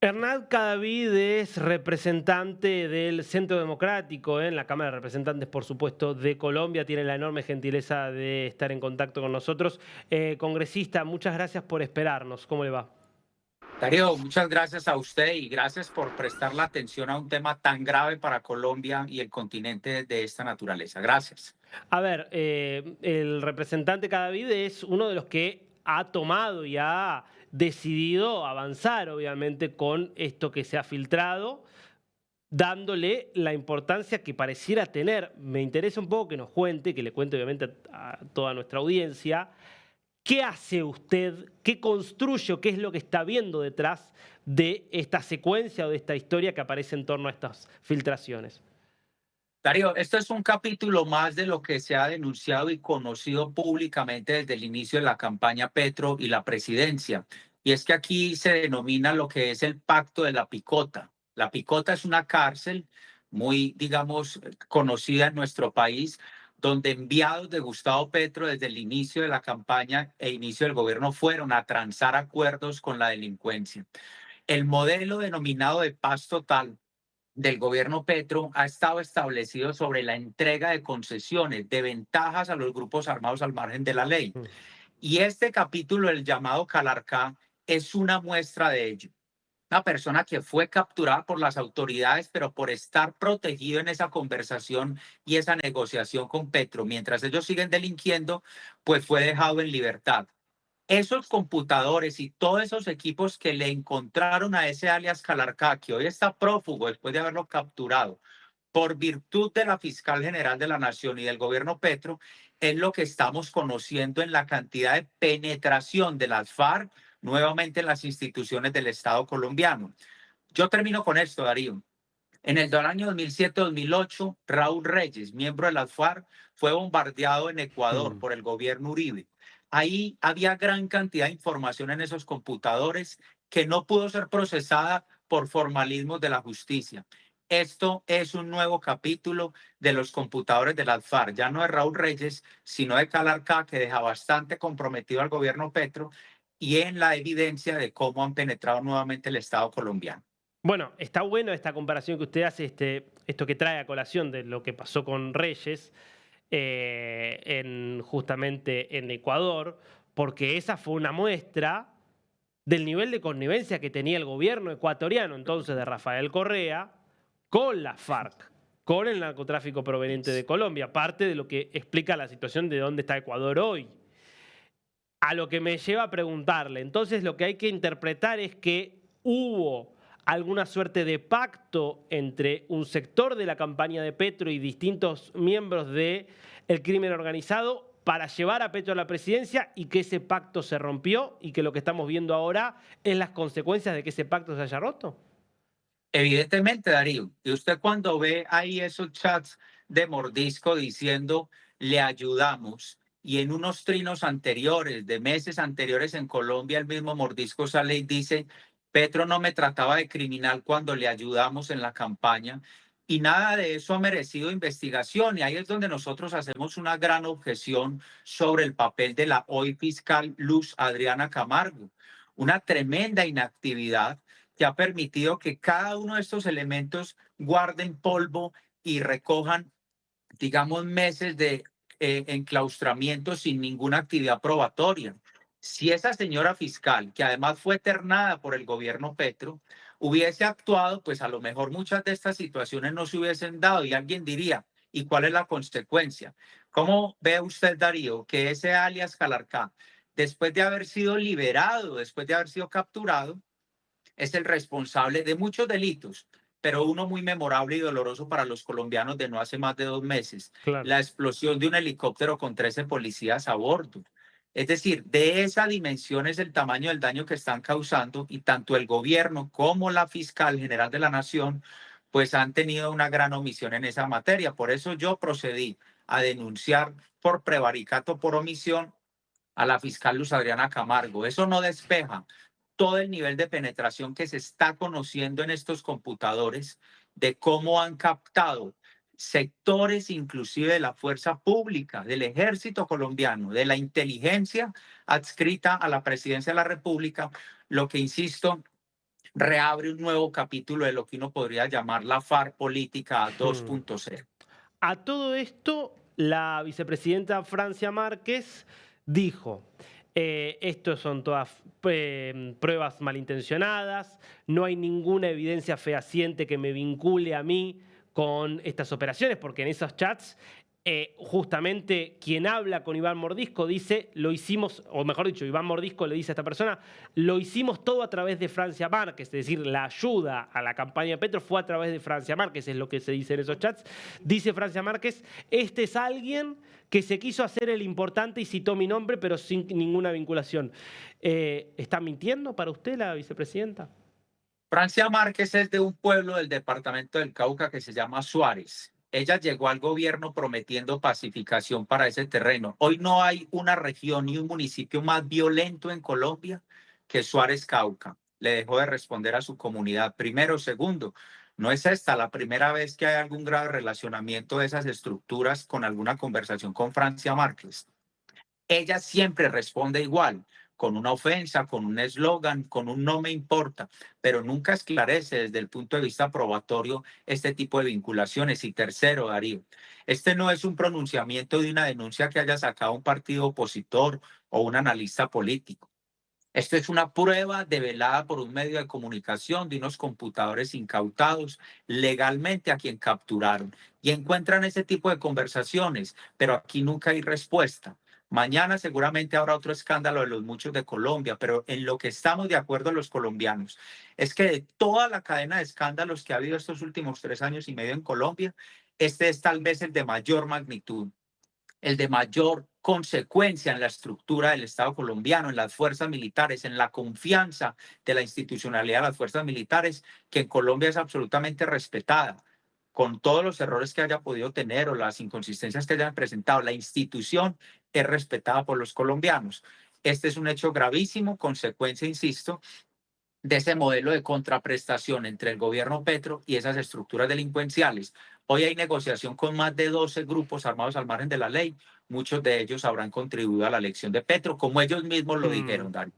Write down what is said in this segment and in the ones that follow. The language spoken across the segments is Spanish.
Hernán Cadavid es representante del Centro Democrático en la Cámara de Representantes, por supuesto, de Colombia. Tiene la enorme gentileza de estar en contacto con nosotros. Congresista, muchas gracias por esperarnos. ¿Cómo le va? Darío, muchas gracias a usted y gracias por prestar la atención a un tema tan grave para Colombia y el continente de esta naturaleza. Gracias. A ver, el representante Cadavid es uno de los que ha tomado y ha decidido avanzar, obviamente, con esto que se ha filtrado, dándole la importancia que pareciera tener. Me interesa un poco que nos cuente, que le cuente obviamente a toda nuestra audiencia, ¿qué hace usted? ¿Qué construye o qué es lo que está viendo detrás de esta secuencia o de esta historia que aparece en torno a estas filtraciones? Darío, esto es un capítulo más de lo que se ha denunciado y conocido públicamente desde el inicio de la campaña Petro y la presidencia. Y es que aquí se denomina lo que es el pacto de la picota. La picota es una cárcel muy, digamos, conocida en nuestro país, donde enviados de Gustavo Petro desde el inicio de la campaña e inicio del gobierno fueron a transar acuerdos con la delincuencia. El modelo denominado de paz total del gobierno Petro ha estado establecido sobre la entrega de concesiones, de ventajas a los grupos armados al margen de la ley. Mm. Y este capítulo, el llamado Calarcá, es una muestra de ello. Una persona que fue capturada por las autoridades, pero por estar protegido en esa conversación y esa negociación con Petro, mientras ellos siguen delinquiendo, pues fue dejado en libertad. Esos computadores y todos esos equipos que le encontraron a ese alias Calarcá, que hoy está prófugo después de haberlo capturado, por virtud de la fiscal general de la Nación y del gobierno Petro, es lo que estamos conociendo en la cantidad de penetración de las FARC nuevamente en las instituciones del Estado colombiano. Yo termino con esto, Darío. En el año 2007-2008, Raúl Reyes, miembro de las FARC, fue bombardeado en Ecuador Mm. por el gobierno Uribe. Ahí había gran cantidad de información en esos computadores que no pudo ser procesada por formalismos de la justicia. Esto es un nuevo capítulo de los computadores de las FARC, ya no de Raúl Reyes, sino de Calarcá, que deja bastante comprometido al gobierno Petro y en la evidencia de cómo han penetrado nuevamente el Estado colombiano. Bueno, está bueno esta comparación que usted hace, esto que trae a colación de lo que pasó con Reyes justamente en Ecuador, porque esa fue una muestra del nivel de connivencia que tenía el gobierno ecuatoriano, entonces de Rafael Correa, con la FARC, con el narcotráfico proveniente de Colombia, parte de lo que explica la situación de dónde está Ecuador hoy. A lo que me lleva a preguntarle, entonces lo que hay que interpretar es que hubo alguna suerte de pacto entre un sector de la campaña de Petro y distintos miembros del crimen organizado para llevar a Petro a la presidencia y que ese pacto se rompió y que lo que estamos viendo ahora es las consecuencias de que ese pacto se haya roto. Evidentemente, Darío, y usted cuando ve ahí esos chats de mordisco diciendo le ayudamos, y en unos trinos anteriores, de meses anteriores en Colombia, el mismo mordisco sale y dice, Petro no me trataba de criminal cuando le ayudamos en la campaña, y nada de eso ha merecido investigación, y ahí es donde nosotros hacemos una gran objeción sobre el papel de la hoy fiscal Luz Adriana Camargo, una tremenda inactividad que ha permitido que cada uno de estos elementos guarden polvo y recojan, digamos, meses de enclaustramiento sin ninguna actividad probatoria. Si esa señora fiscal, que además fue ternada por el gobierno Petro, hubiese actuado, pues a lo mejor muchas de estas situaciones no se hubiesen dado y alguien diría, ¿y cuál es la consecuencia? ¿Cómo ve usted, Darío, que ese alias Calarcá, después de haber sido liberado, después de haber sido capturado, es el responsable de muchos delitos, pero uno muy memorable y doloroso para los colombianos de no hace más de 2 meses, Claro. la explosión de un helicóptero con 13 policías a bordo? Es decir, de esa dimensión es el tamaño del daño que están causando y tanto el gobierno como la fiscal general de la nación pues han tenido una gran omisión en esa materia. Por eso yo procedí a denunciar por prevaricato por omisión a la fiscal Luz Adriana Camargo. Eso no despeja todo el nivel de penetración que se está conociendo en estos computadores, de cómo han captado sectores inclusive de la fuerza pública, del ejército colombiano, de la inteligencia adscrita a la presidencia de la República, lo que, insisto, reabre un nuevo capítulo de lo que uno podría llamar la FARC política Hmm. 2.0. A todo esto, la vicepresidenta Francia Márquez dijo, estos son todas pruebas malintencionadas, no hay ninguna evidencia fehaciente que me vincule a mí con estas operaciones, porque en esos chats justamente quien habla con Iván Mordisco dice, lo hicimos, o mejor dicho, Iván Mordisco le dice a esta persona, lo hicimos todo a través de Francia Márquez, es decir, la ayuda a la campaña de Petro fue a través de Francia Márquez, es lo que se dice en esos chats. Dice Francia Márquez, este es alguien que se quiso hacer el importante y citó mi nombre, pero sin ninguna vinculación. ¿Está mintiendo para usted la vicepresidenta? Francia Márquez es de un pueblo del departamento del Cauca que se llama Suárez. Ella llegó al gobierno prometiendo pacificación para ese terreno. Hoy no hay una región ni un municipio más violento en Colombia que Suárez Cauca. Le dejó de responder a su comunidad. Primero, segundo, no es esta la primera vez que hay algún grave relacionamiento de esas estructuras con alguna conversación con Francia Márquez. Ella siempre responde igual, con una ofensa, con un eslogan, con un no me importa, pero nunca esclarece desde el punto de vista probatorio este tipo de vinculaciones. Y tercero, Darío, este no es un pronunciamiento de una denuncia que haya sacado un partido opositor o un analista político. Esto es una prueba develada por un medio de comunicación de unos computadores incautados legalmente a quien capturaron y encuentran ese tipo de conversaciones, pero aquí nunca hay respuesta. Mañana seguramente habrá otro escándalo de los muchos de Colombia, pero en lo que estamos de acuerdo los colombianos es que de toda la cadena de escándalos que ha habido estos últimos 3 años y medio en Colombia, este es tal vez el de mayor magnitud, el de mayor consecuencia en la estructura del Estado colombiano, en las fuerzas militares, en la confianza de la institucionalidad de las fuerzas militares, que en Colombia es absolutamente respetada, con todos los errores que haya podido tener o las inconsistencias que hayan presentado. La institución es respetada por los colombianos. Este es un hecho gravísimo, consecuencia, insisto, de ese modelo de contraprestación entre el gobierno Petro y esas estructuras delincuenciales. Hoy hay negociación con más de 12 grupos armados al margen de la ley. Muchos de ellos habrán contribuido a la elección de Petro, como ellos mismos lo Hmm. dijeron, Darío.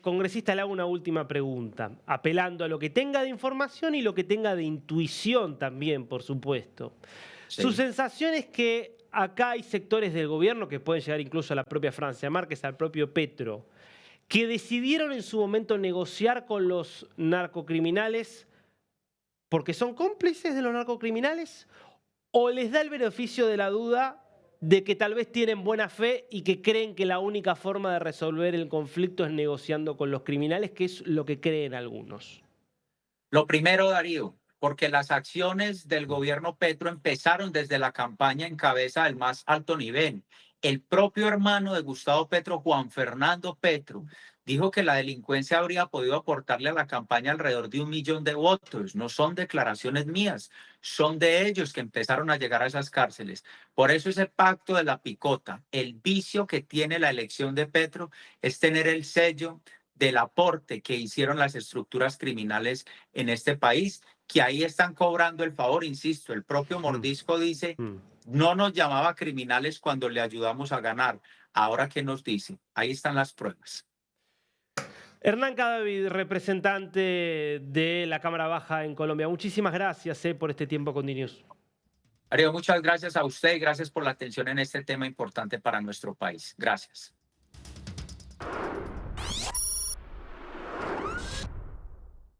Congresista, le hago una última pregunta, apelando a lo que tenga de información y lo que tenga de intuición también, por supuesto. Su Sí. sensación es que acá hay sectores del gobierno que pueden llegar incluso a la propia Francia Márquez, al propio Petro, que decidieron en su momento negociar con los narcocriminales porque son cómplices de los narcocriminales o les da el beneficio de la duda de que tal vez tienen buena fe y que creen que la única forma de resolver el conflicto es negociando con los criminales, que es lo que creen algunos. Lo primero, Darío, porque las acciones del gobierno Petro empezaron desde la campaña en cabeza del más alto nivel. El propio hermano de Gustavo Petro, Juan Fernando Petro, dijo que la delincuencia habría podido aportarle a la campaña alrededor de 1 millón de votos. No son declaraciones mías, son de ellos que empezaron a llegar a esas cárceles. Por eso ese pacto de la picota, el vicio que tiene la elección de Petro es tener el sello del aporte que hicieron las estructuras criminales en este país, que ahí están cobrando el favor, insisto, el propio Mm, Mordisco dice, mm. no nos llamaba criminales cuando le ayudamos a ganar. Ahora, ¿qué nos dice? Ahí están las pruebas. Hernán Cadavid, representante de la Cámara Baja en Colombia. Muchísimas gracias por este tiempo con DNews. Ariel, muchas gracias a usted y gracias por la atención en este tema importante para nuestro país. Gracias.